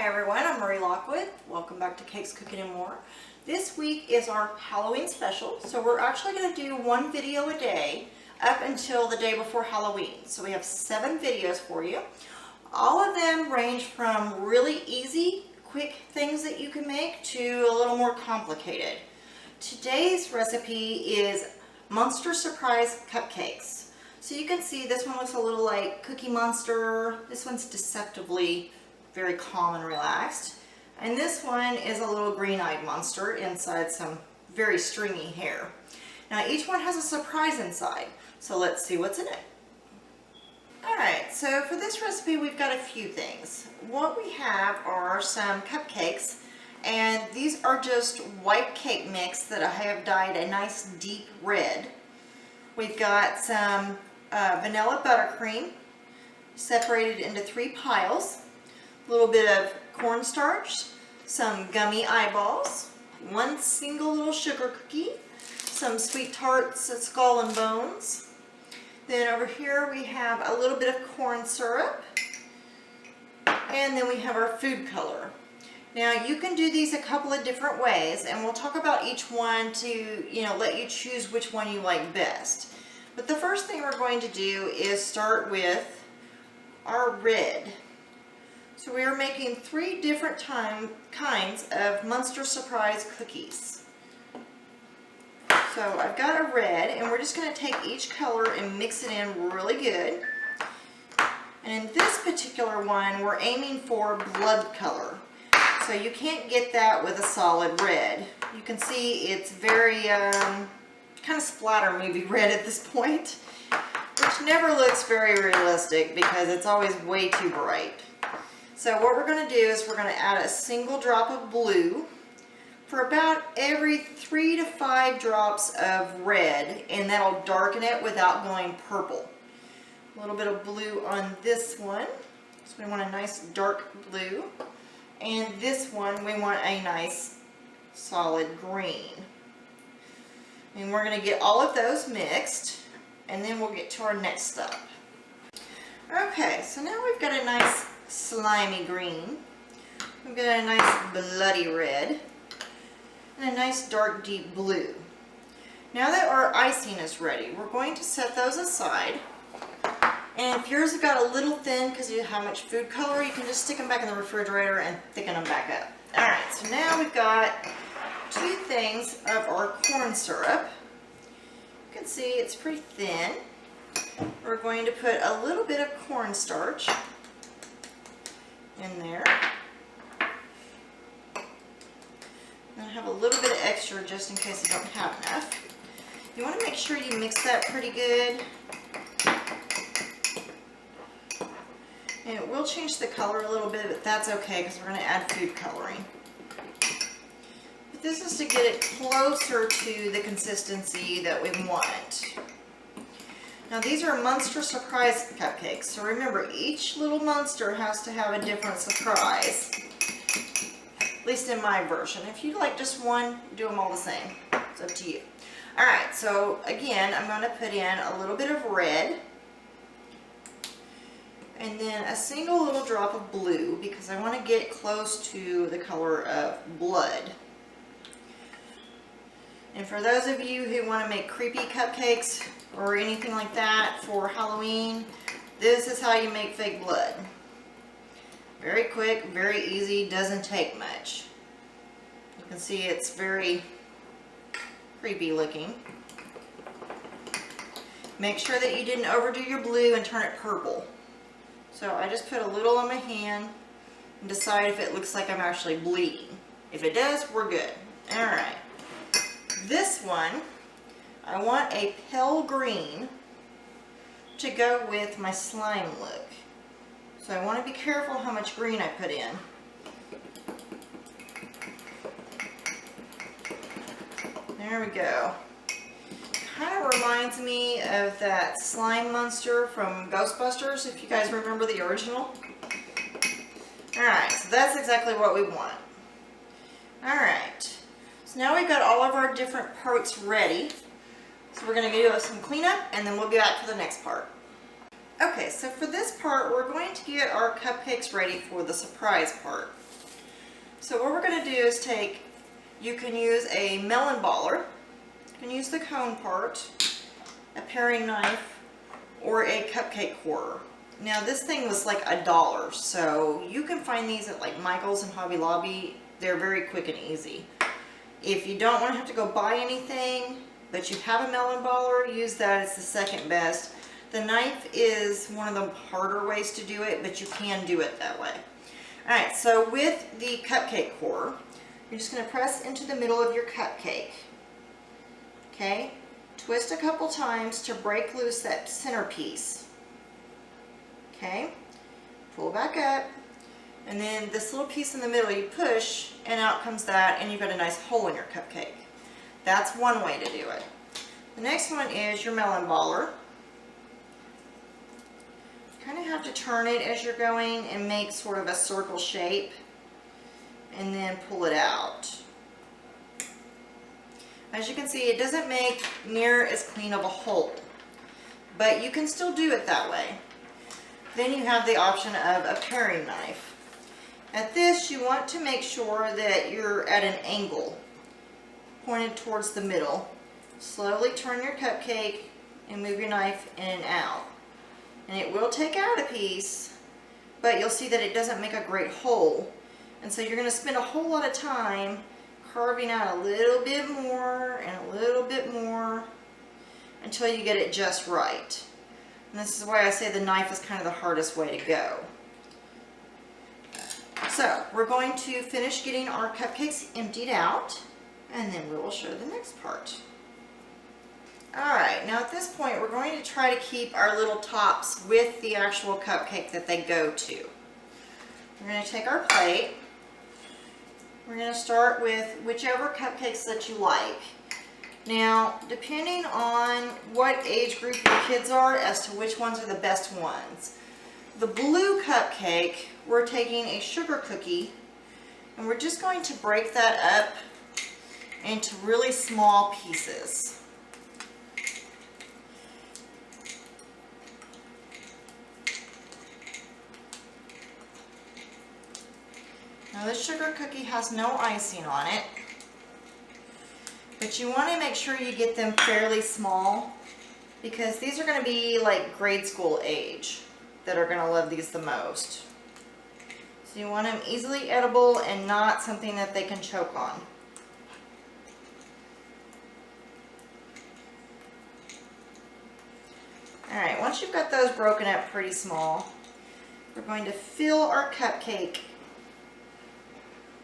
everyone, I'm Lockwood. Welcome back to Cakes, Cooking, and More. This week is our Halloween special, so we're actually going to do one video a day up until the day before Halloween. So we have 7 videos for you. All of them range from really easy, quick things that you can make to a little more complicated. Today's recipe is Monster Surprise Cupcakes. So you can see this one looks a little like Cookie Monster. This one's deceptively very calm and relaxed. And this one is a little green-eyed monster inside some very stringy hair. Now each one has a surprise inside, so let's see what's in it. Alright, so for this recipe we've got a few things. What we have are some cupcakes, and these are just white cake mix that I have dyed a nice deep red. We've got some vanilla buttercream separated into 3 piles, a little bit of cornstarch, some gummy eyeballs, 1 single little sugar cookie, some sweet tarts at Skull and Bones. Then over here we have a little bit of corn syrup, and then we have our food color. Now you can do these a couple of different ways, and we'll talk about each one to let you choose which one you like best. But the first thing we're going to do is start with our red. So we are making 3 different kinds of Monster Surprise cookies. So I've got a red, and we're just going to take each color and mix it in really good. And in this particular one, we're aiming for blood color. So you can't get that with a solid red. You can see it's very kind of splatter movie red at this point, which never looks very realistic because it's always way too bright. So what we're going to do is we're going to add a single drop of blue for about every 3 to 5 drops of red, and that'll darken it without going purple. A little bit of blue on this one, so we want a nice dark blue, and this one we want a nice solid green. And we're going to get all of those mixed, and then we'll get to our next step. Okay, so now we've got a nice slimy green, we've got a nice bloody red, and a nice dark deep blue. Now that our icing is ready, we're going to set those aside. And if yours have got a little thin because you have much food color, you can just stick them back in the refrigerator and thicken them back up. Alright, so now we've got 2 things of our corn syrup. You can see it's pretty thin. We're going to put a little bit of cornstarch in there. And I have a little bit of extra just in case I don't have enough. You want to make sure you mix that pretty good. And it will change the color a little bit, but that's okay because we're going to add food coloring. But this is to get it closer to the consistency that we want. Now these are Monster Surprise cupcakes, so remember each little monster has to have a different surprise. At least in my version. If you like just one, do them all the same. It's up to you. Alright, so again, I'm going to put in a little bit of red, and then a single little drop of blue because I want to get close to the color of blood. And for those of you who want to make creepy cupcakes or anything like that for Halloween, this is how you make fake blood. Very quick, very easy, doesn't take much. You can see it's very creepy looking. Make sure that you didn't overdo your blue and turn it purple. So I just put a little on my hand and decide if it looks like I'm actually bleeding. If it does, we're good. Alright. This one, I want a pale green to go with my slime look. So I want to be careful how much green I put in. There we go. Kind of reminds me of that slime monster from Ghostbusters, if you guys remember the original. Alright, so that's exactly what we want. Alright, so now we've got all of our different parts ready. So we're going to do some cleanup and then we'll be back for the next part. Okay, so for this part, we're going to get our cupcakes ready for the surprise part. So what we're going to do is you can use a melon baller, you can use the cone part, a paring knife, or a cupcake corer. Now this thing was like $1, so you can find these at like Michael's and Hobby Lobby. They're very quick and easy. If you don't want to have to go buy anything, but you have a melon baller, use that. It's the second best. The knife is one of the harder ways to do it, but you can do it that way. Alright, so with the cupcake corer, you're just going to press into the middle of your cupcake. Okay? Twist a couple times to break loose that centerpiece. Okay? Pull back up. And then this little piece in the middle you push, and out comes that, and you've got a nice hole in your cupcake. That's one way to do it. The next one is your melon baller. You kind of have to turn it as you're going and make sort of a circle shape, and then pull it out. As you can see, it doesn't make near as clean of a hole, but you can still do it that way. Then you have the option of a paring knife. At this, you want to make sure that you're at an angle, pointed towards the middle. Slowly turn your cupcake and move your knife in and out. And it will take out a piece, but you'll see that it doesn't make a great hole. And so you're going to spend a whole lot of time carving out a little bit more and a little bit more until you get it just right. And this is why I say the knife is kind of the hardest way to go. So we're going to finish getting our cupcakes emptied out, and then we will show the next part. Alright, now at this point we're going to try to keep our little tops with the actual cupcake that they go to. We're going to take our plate. We're going to start with whichever cupcakes that you like. Now, depending on what age group your kids are as to which ones are the best ones. The blue cupcake, we're taking a sugar cookie, and we're just going to break that up into really small pieces. Now this sugar cookie has no icing on it, but you want to make sure you get them fairly small, because these are going to be like grade school age that are going to love these the most. So you want them easily edible and not something that they can choke on. Alright, once you've got those broken up pretty small, we're going to fill our cupcake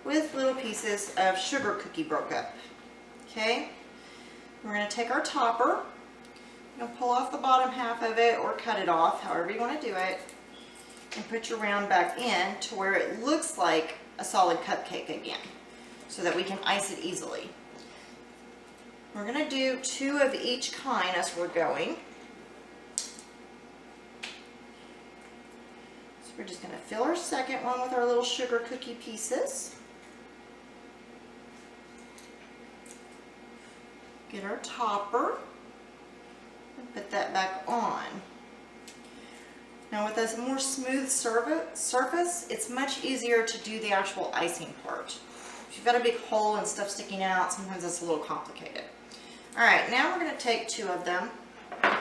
with little pieces of sugar cookie broke up. Okay? We're going to take our topper. You'll pull off the bottom half of it or cut it off, however you want to do it, and put your round back in to where it looks like a solid cupcake again, so that we can ice it easily. We're going to do 2 of each kind as we're going. So we're just going to fill our second one with our little sugar cookie pieces. Get our topper. Put that back on. Now with a more smooth surface, it's much easier to do the actual icing part. If you've got a big hole and stuff sticking out, sometimes it's a little complicated. Alright, now we're going to take 2 of them. And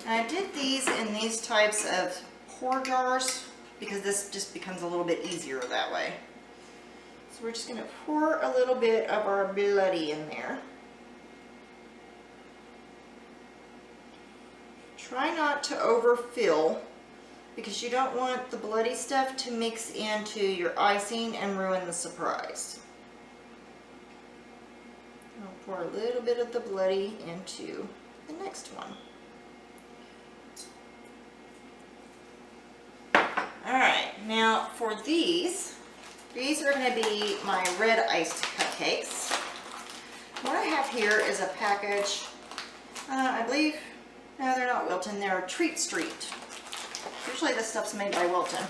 I did these in these types of pour jars because this just becomes a little bit easier that way. So we're just going to pour a little bit of our bloody in there. Try not to overfill, because you don't want the bloody stuff to mix into your icing and ruin the surprise. I'll pour a little bit of the bloody into the next one. Alright, now for these are going to be my red iced cupcakes. What I have here is a package, I believe. No, they're not Wilton, they're Treat Street. Usually this stuff's made by Wilton.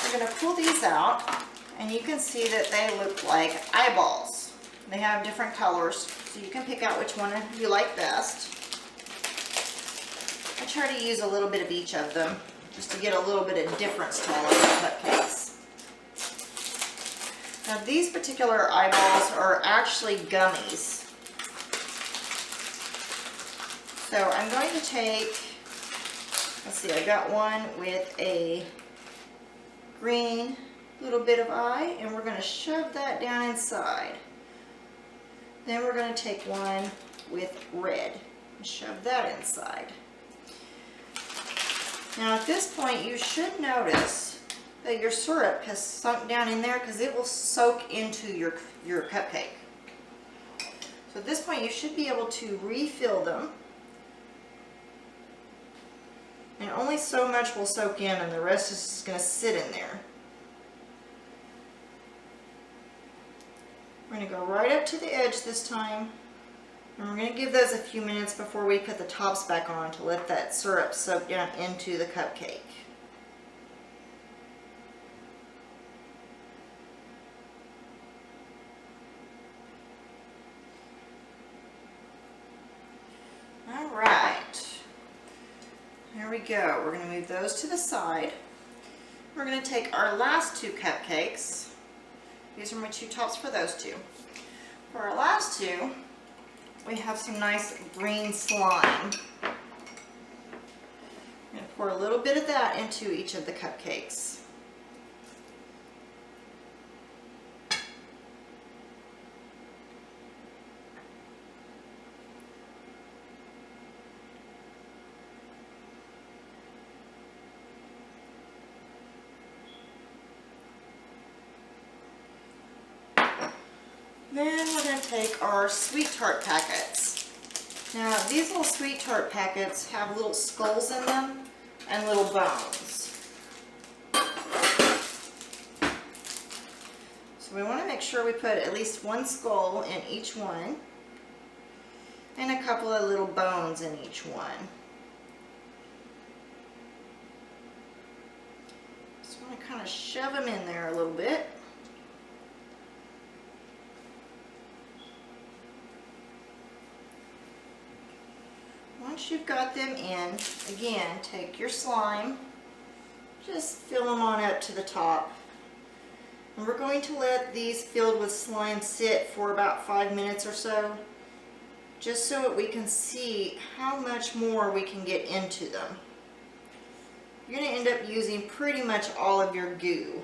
We're going to pull these out, and you can see that they look like eyeballs. They have different colors, so you can pick out which one you like best. I try to use a little bit of each of them, just to get a little bit of difference to all of the cupcakes. Now these particular eyeballs are actually gummies. So I'm going to take, let's see, I got one with a green little bit of eye, and we're going to shove that down inside. Then we're going to take one with red and shove that inside. Now at this point you should notice that your syrup has sunk down in there because it will soak into your cupcake. So at this point you should be able to refill them. And only so much will soak in, and the rest is just going to sit in there. We're going to go right up to the edge this time. And we're going to give those a few minutes before we put the tops back on to let that syrup soak down into the cupcake. All right. There we go. We're going to move those to the side. We're going to take our last two cupcakes. These are my two tops for those two. For our last two, we have some nice green slime. I'm going to pour a little bit of that into each of the cupcakes. Then we're going to take our sweet tart packets. Now these little sweet tart packets have little skulls in them and little bones. So we want to make sure we put at least one skull in each one and a couple of little bones in each one. Just want to kind of shove them in there a little bit. Once you've got them in, again, take your slime, just fill them on up to the top. And we're going to let these filled with slime sit for about 5 minutes or so, just so that we can see how much more we can get into them. You're going to end up using pretty much all of your goo.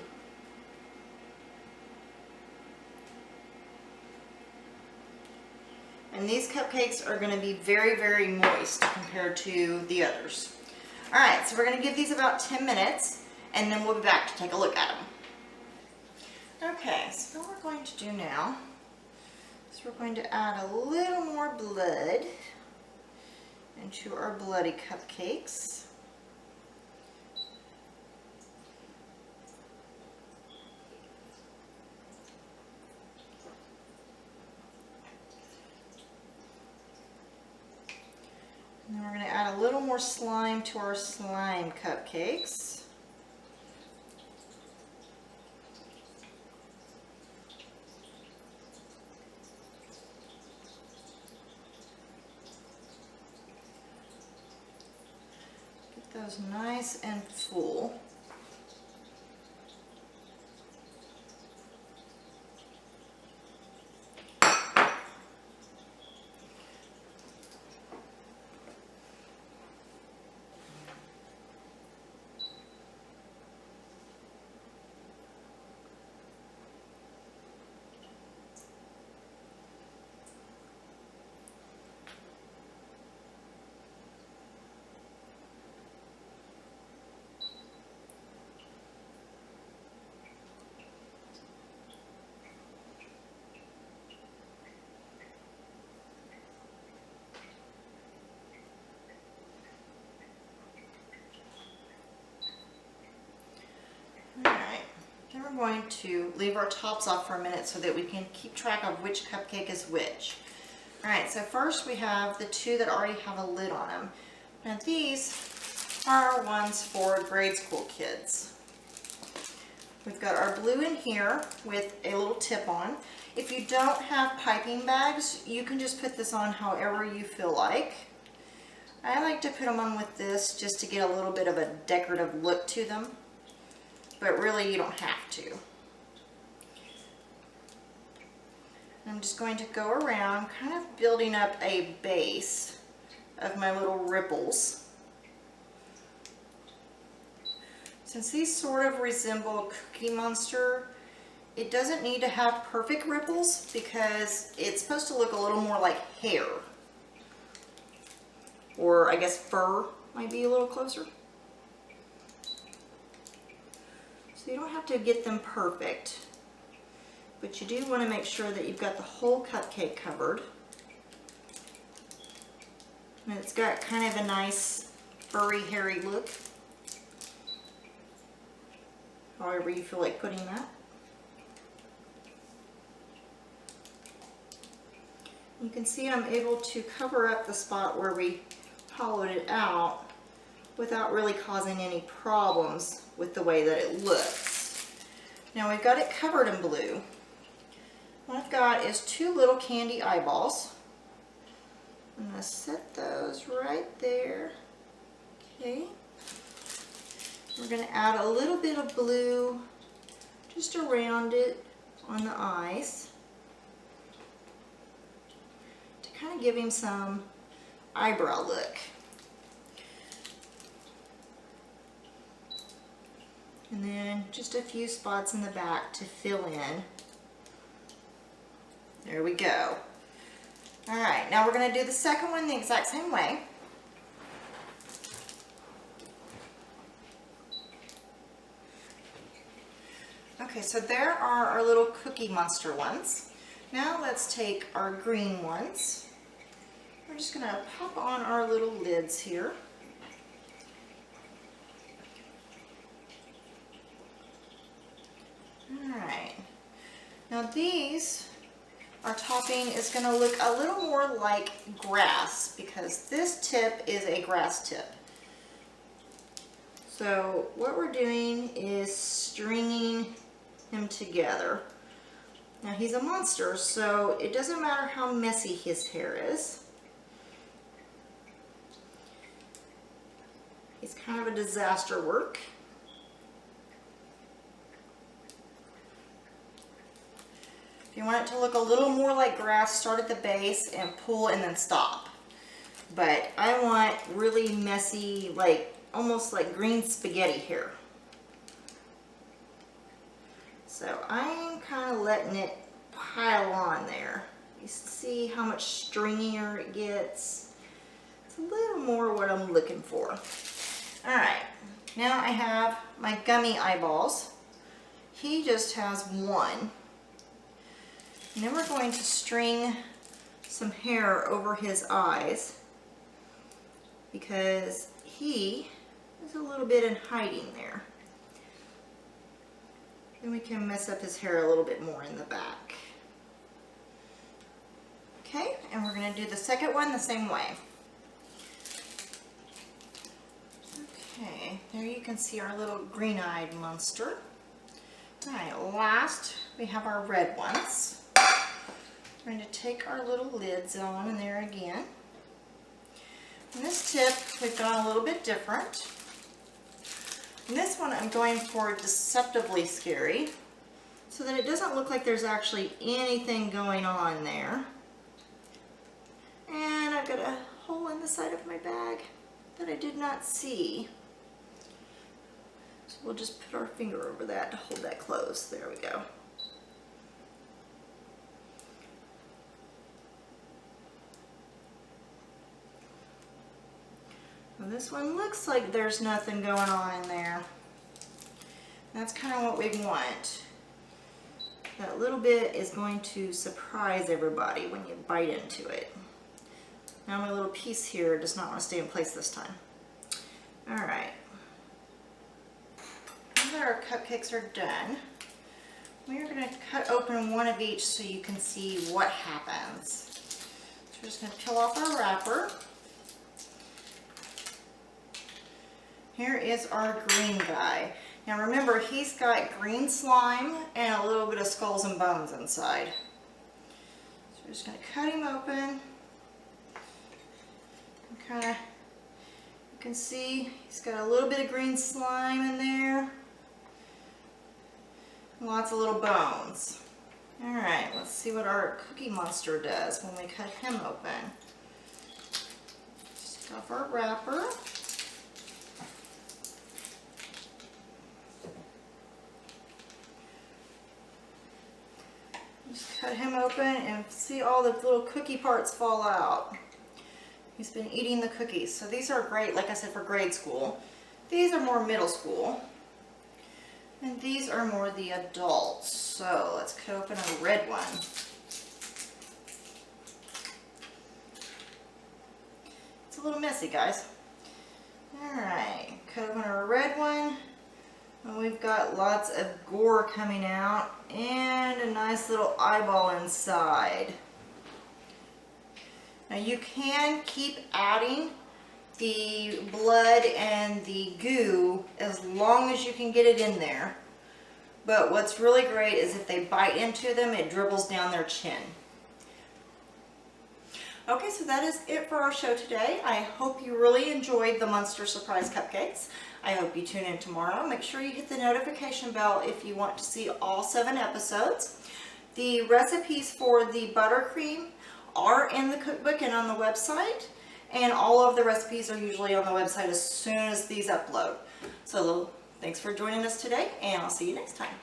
And these cupcakes are going to be very, very moist compared to the others. Alright, so we're going to give these about 10 minutes, and then we'll be back to take a look at them. Okay, so what we're going to do now is we're going to add a little more blood into our bloody cupcakes. And then we're going to add a little more slime to our slime cupcakes. Get those nice and full. Then we're going to leave our tops off for a minute so that we can keep track of which cupcake is which. Alright, so first we have the two that already have a lid on them. Now these are ones for grade school kids. We've got our blue in here with a little tip on. If you don't have piping bags, you can just put this on however you feel like. I like to put them on with this just to get a little bit of a decorative look to them. But really you don't have to. I'm just going to go around kind of building up a base of my little ripples. Since these sort of resemble a Cookie Monster, it doesn't need to have perfect ripples because it's supposed to look a little more like hair. Or I guess fur might be a little closer. So you don't have to get them perfect, but you do want to make sure that you've got the whole cupcake covered. And it's got kind of a nice furry, hairy look. However you feel like putting that. You can see I'm able to cover up the spot where we hollowed it out without really causing any problems with the way that it looks. Now we've got it covered in blue. What I've got is two little candy eyeballs. I'm going to set those right there. Okay. We're going to add a little bit of blue just around it on the eyes to kind of give him some eyebrow look. And then just a few spots in the back to fill in. There we go. Alright, now we're going to do the second one the exact same way. Okay, so there are our little Cookie Monster ones. Now let's take our green ones. We're just going to pop on our little lids here. Alright, now these, our topping is going to look a little more like grass because this tip is a grass tip. So what we're doing is stringing him together. Now he's a monster, so it doesn't matter how messy his hair is. He's kind of a disaster work. If you want it to look a little more like grass, start at the base and pull and then stop. But I want really messy, like almost like green spaghetti hair. So I'm kind of letting it pile on there. You see how much stringier it gets? It's a little more what I'm looking for. Alright, now I have my gummy eyeballs. He just has one. And then we're going to string some hair over his eyes because he is a little bit in hiding there. Then we can mess up his hair a little bit more in the back. Okay, and we're going to do the second one the same way. Okay, there you can see our little green-eyed monster. Alright, last we have our red ones. We're going to take our little lids on in there again. And this tip we've gone a little bit different. And this one I'm going for deceptively scary so that it doesn't look like there's actually anything going on there. And I've got a hole in the side of my bag that I did not see. So we'll just put our finger over that to hold that closed. There we go. Well, this one looks like there's nothing going on in there. That's kind of what we want. That little bit is going to surprise everybody when you bite into it. Now my little piece here does not want to stay in place this time. Alright. Now that our cupcakes are done, we're going to cut open one of each so you can see what happens. So we're just going to peel off our wrapper. Here is our green guy. Now remember, he's got green slime and a little bit of skulls and bones inside. So we're just going to cut him open. Kind of, you can see he's got a little bit of green slime in there. Lots of little bones. Alright, let's see what our Cookie Monster does when we cut him open. Just off our wrapper. Just cut him open and see all the little cookie parts fall out. He's been eating the cookies. So these are great, like I said, for grade school. These are more middle school. And these are more the adults. So let's cut open a red one. It's a little messy, guys. Alright, cut open a red one. And we've got lots of gore coming out and a nice little eyeball inside. Now you can keep adding the blood and the goo as long as you can get it in there. But what's really great is if they bite into them, it dribbles down their chin. Okay, so that is it for our show today. I hope you really enjoyed the Monster Surprise Cupcakes. I hope you tune in tomorrow. Make sure you hit the notification bell if you want to see all 7 episodes. The recipes for the buttercream are in the cookbook and on the website. And all of the recipes are usually on the website as soon as these upload. So thanks for joining us today, and I'll see you next time.